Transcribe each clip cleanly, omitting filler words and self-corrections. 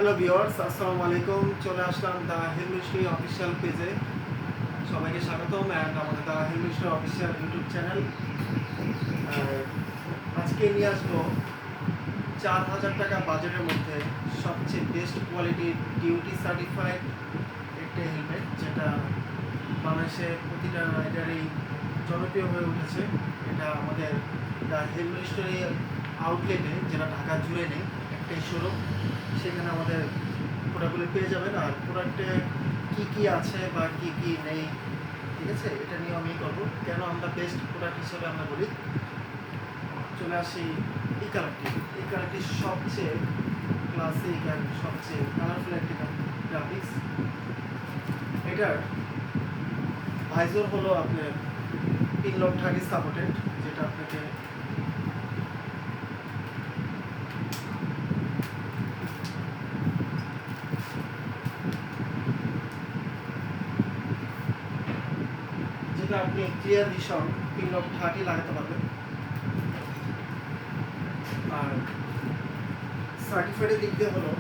Hello viewers, আসসালামু আলাইকুম। চলে আসলাম দ্য হিল মিস্ট্রি অফিসিয়াল পেজে। সবাইকে স্বাগতম অ্যান্ড আমাদের the hill mystery official YouTube channel. আজকে নিয়ে আসবো 4,000 টাকা বাজেটের মধ্যে সবচেয়ে বেস্ট কোয়ালিটির ডিউটি সার্টিফাইড একটা হেলমেট, যেটা বাংলাদেশে প্রতিটা রাইডারই জনপ্রিয় হয়ে উঠেছে। এটা আমাদের দ্য হিল মিস্ট্রি আউটলেটে, যেটা ঢাকা জুড়ে নেই, একটাই শোরুম। সেখানে আমাদের প্রোডাক্টগুলো পেয়ে যাবেন। আর প্রোডাক্টে কী কী আছে বা কী কী নেই, ঠিক আছে, এটা নিয়ে আমি করবো। কেন আমরা বেস্ট প্রোডাক্ট হিসেবে আমরা বলি। চলে আসি এই কালারটি। এই কালারটি সবচেয়ে ক্লাসিক অ্যান্ড সবচেয়ে কালারফুল একটি গ্রাফিক্স। এটার ভাইজর হলো আপনার পিনলক 30 সাপোর্টেড, যেটা আপনাকে আপনি ক্লিয়ার ভিশন পিনলক 30 লাগাতে পারবেন। আর সার্টিফাইডের দিক দিয়ে হলো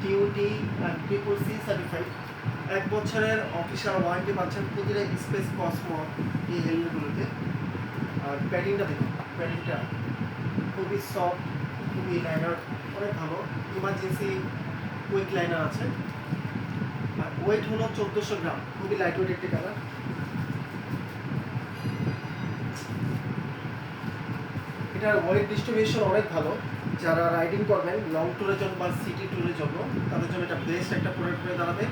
টিউটি অ্যান্ড ট্রিপল সি সার্টিফাইড। 1 বছরের অফিসিয়াল ওয়ারেন্টি পাচ্ছেন প্রতিটা স্পেস কসমো এই হেলমেটগুলোতে। আর প্যাডিংটা দেখুন, প্যাডিংটা খুবই সফট, খুবই লাইনার, অনেক ভালো। ইমার্জেন্সি কুইক লাইনার আছে। আর ওয়েট হলো 1400 গ্রাম, খুবই লাইট ওয়েট একটি কালার। এটার ওয়েট ডিস্ট্রিবিউশন অনেক ভালো। যারা রাইডিং করবেন লং ট্যুরের জন্য বা সিটি ট্যুরের জন্য, তাদের জন্য এটা বেস্ট একটা প্রোডাক্ট হয়ে দাঁড়াবে।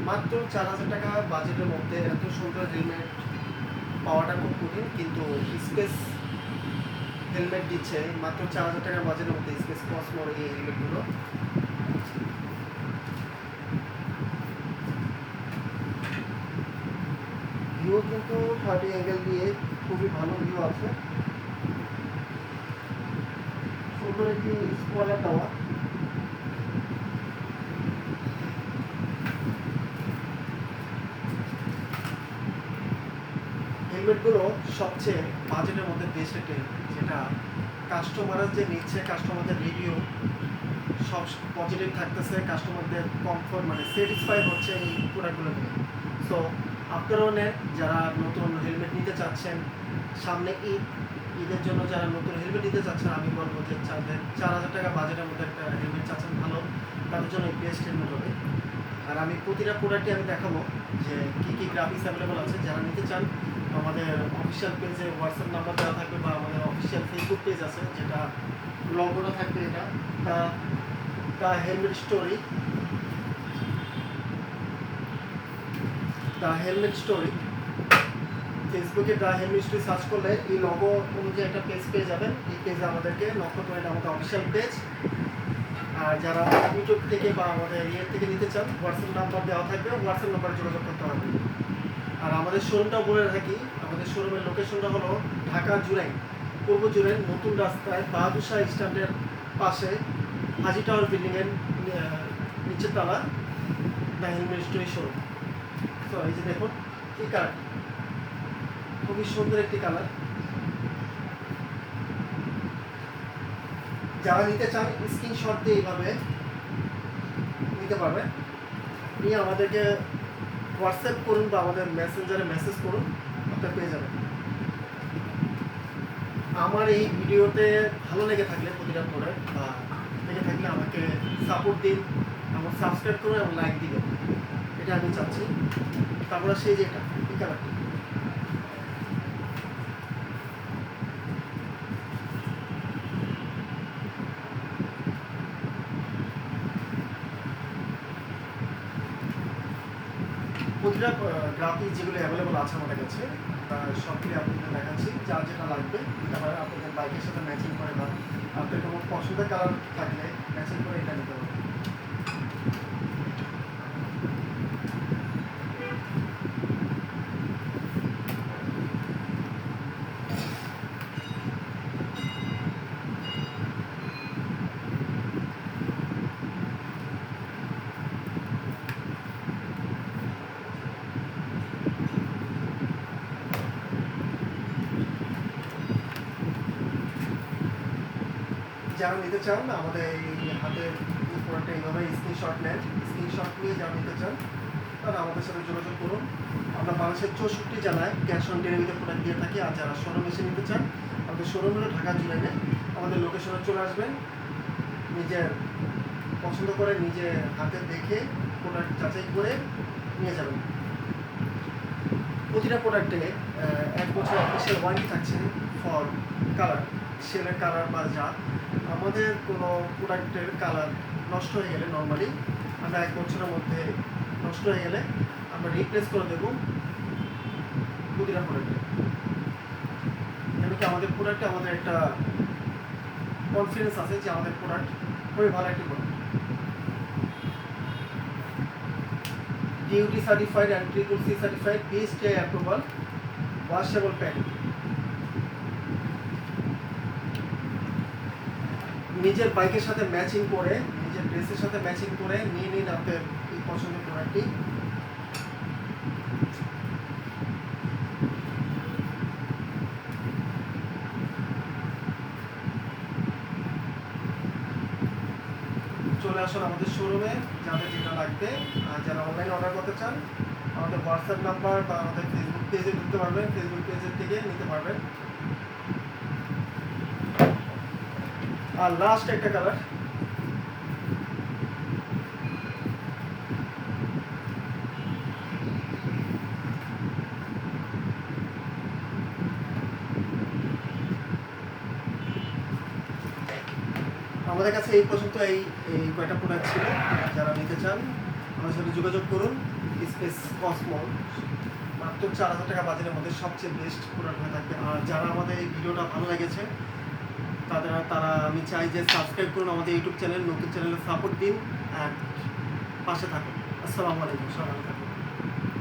মাত্র 4,000 টাকা বাজেটের মধ্যে এত সুন্দর হেলমেট পাওয়াটা খুব কঠিন, কিন্তু স্পেস হেলমেট দিচ্ছে মাত্র 4,000 টাকার বাজেটের মধ্যে স্পেস কসমোর এই হেলমেটগুলো। ভিউ কিন্তু 30 অ্যাঙ্গেল দিয়ে খুবই ভালো ভিউ আছে। সুন্দর একটি স্পয়লার দেওয়া। হেলমেটগুলো সবচেয়ে বাজেটের মধ্যে বেস্ট একটা হেলমেট, যেটা কাস্টমাররা যে নিচ্ছে, কাস্টমারদের রিভিউ সব পজিটিভ থাকতেছে। কাস্টমারদের কমফোর্ট মানে স্যাটিসফাই হচ্ছে এই প্রোডাক্টগুলো নিয়ে। সো আপনারাও নেন, যারা নতুন হেলমেট নিতে চাচ্ছেন। সামনে ঈদের জন্য যারা নতুন হেলমেট নিতে চাচ্ছেন, আমি বলবো যে 4,000 টাকা বাজেটের মধ্যে একটা হেলমেট চাচ্ছেন ভালো, তাদের জন্য বেস্ট হেলমেট হবে। আর আমি প্রতিটা প্রোডাক্টে আমি দেখাবো যে কী কী গ্রাফিক্স অ্যাভেলেবল আছে। যারা নিতে চান আমাদের অফিসিয়াল পেজে হোয়াটসঅ্যাপ নাম্বার দেওয়া থাকবে, বা আমাদের অফিসিয়াল ফেসবুক পেজ আছে, যেটা লগোটা থাকবে। এটা the helmet story, the helmet story. ফেসবুকে দ্য হেলমেট স্টোরি সার্চ করলে এই লগো অনুযায়ী একটা পেজ পেয়ে যাবেন। এই পেজে আমাদেরকে লক্ষ্য করে আমাদের অফিসিয়াল পেজ। আর যারা ইউটিউব থেকে বা আমাদের ইয়ের থেকে নিতে চান, হোয়াটসঅ্যাপ নাম্বার দেওয়া থাকবে, হোয়াটসঅ্যাপ নাম্বারে যোগাযোগ করতে হবে। আর আমাদের শোরুমটাও বলে রাখি, আমাদের শোরুমের লোকেশনটা হলো ঢাকা জুরাইন, পূর্ব জুরাইন নতুন রাস্তায় বাহাদুর শাহ স্ট্যান্ডের পাশে হাজি টাওয়ার বিল্ডিংয়ের নিচের তলা দ্য হেলমেট স্টোরি শোরুম। তো এই যে দেখুন এই কালার, খুবই সুন্দর একটি কালার। যারা নিতে চান স্ক্রিনশট দিয়ে এইভাবে নিতে পারবেন। নিয়ে আমাদেরকে হোয়াটসঅ্যাপ করুন বা আমাদের মেসেঞ্জারে মেসেজ করুন, আপনারা পেয়ে যাবেন। আমার এই ভিডিওতে ভালো লেগে থাকলে প্রতিটা প্রোডাক্ট বা লেগে থাকলে আমাকে সাপোর্ট দিন, আমার সাবস্ক্রাইব করুন এবং লাইক দিবেন, এটা আমি চাচ্ছি। তারপরে সেই যে এটা এই কালারটি, প্রতিটা গ্রাফিক্স যেগুলো অ্যাভেলেবল আছে আমাদের কাছে, সবগুলি আপনাদের দেখাচ্ছি। যার যেটা লাগবে তারপরে আপনাদের বাইকের সাথে ম্যাচিং করে বা আপনার কোনো পছন্দের কালার থাকলে ম্যাচিং করে এটা নিতে হবে। যারা নিতে চান আমাদের এই হাতের প্রোডাক্টটা এইভাবে স্ক্রিনশট নেন, স্ক্রিনশট নিয়ে যা নিতে চান তাহলে আমাদের সাথে যোগাযোগ করুন। আমরা বাংলাদেশের 64 জেলায় ক্যাশ অন ডেলিভারিতে প্রোডাক্ট দিয়ে থাকি। আর যারা শোরুম এসে নিতে চান, আমাদের শোরুম হলো ঢাকা জুলাইনে। আমাদের লোকেশনে চলে আসবেন, নিজের পছন্দ করে নিজে হাতে দেখে প্রোডাক্ট যাচাই করে নিয়ে যাবেন। প্রতিটা প্রোডাক্টে 1 বছর অফিসিয়াল ওয়ারেন্টি থাকছে ফর কালার, সেলের কালার বা যা। আমাদের কোনো প্রোডাক্টের কালার নষ্ট হয়ে গেলে নর্মালি আমরা 1 বছরের মধ্যে নষ্ট হয়ে গেলে আমরা রিপ্লেস করে দেবো প্রতিটা প্রোডাক্টে। এমনকি আমাদের প্রোডাক্টে আমাদের একটা কনফিডেন্স আছে যে আমাদের প্রোডাক্ট খুবই ভালো একটি product. DUT certified and CCC certified, PSTI approval, washable pad. নিজের বাইকের সাথে ম্যাচিং করে, নিজের ড্রেসের সাথে ম্যাচিং করে নিয়ে নিন আপনাদের এই পছন্দের প্রোডাক্টটি। চলে আসুন আমাদের শোরুমে, যাদের যেটা লাগবে। আর যারা অনলাইনে অর্ডার করতে চান, আমাদের হোয়াটসঅ্যাপ নাম্বার বা আমাদের ফেসবুক পেজে ঢুকতে পারবেন, ফেসবুক পেজের থেকে নিতে পারবেন। আর লাস্ট একটা কালার, আমাদের কাছে এই পর্যন্ত এই কয়টা প্রোডাক্ট ছিল। যারা নিতে চান আমাদের সাথে যোগাযোগ করুন। স্পেস কসমল মাত্র 4000 টাকা বাজারের মধ্যে সবচেয়ে বেস্ট প্রোডাক্ট হয়ে থাকবে। আর যারা আমাদের এই ভিডিওটা ভালো লেগেছে তারা আমি চাই যে সাবস্ক্রাইব করুন আমাদের ইউটিউব চ্যানেল, নতুন চ্যানেলে সাপোর্ট দিন আর পাশে থাকুন। আসসালামু আলাইকুম সবাই।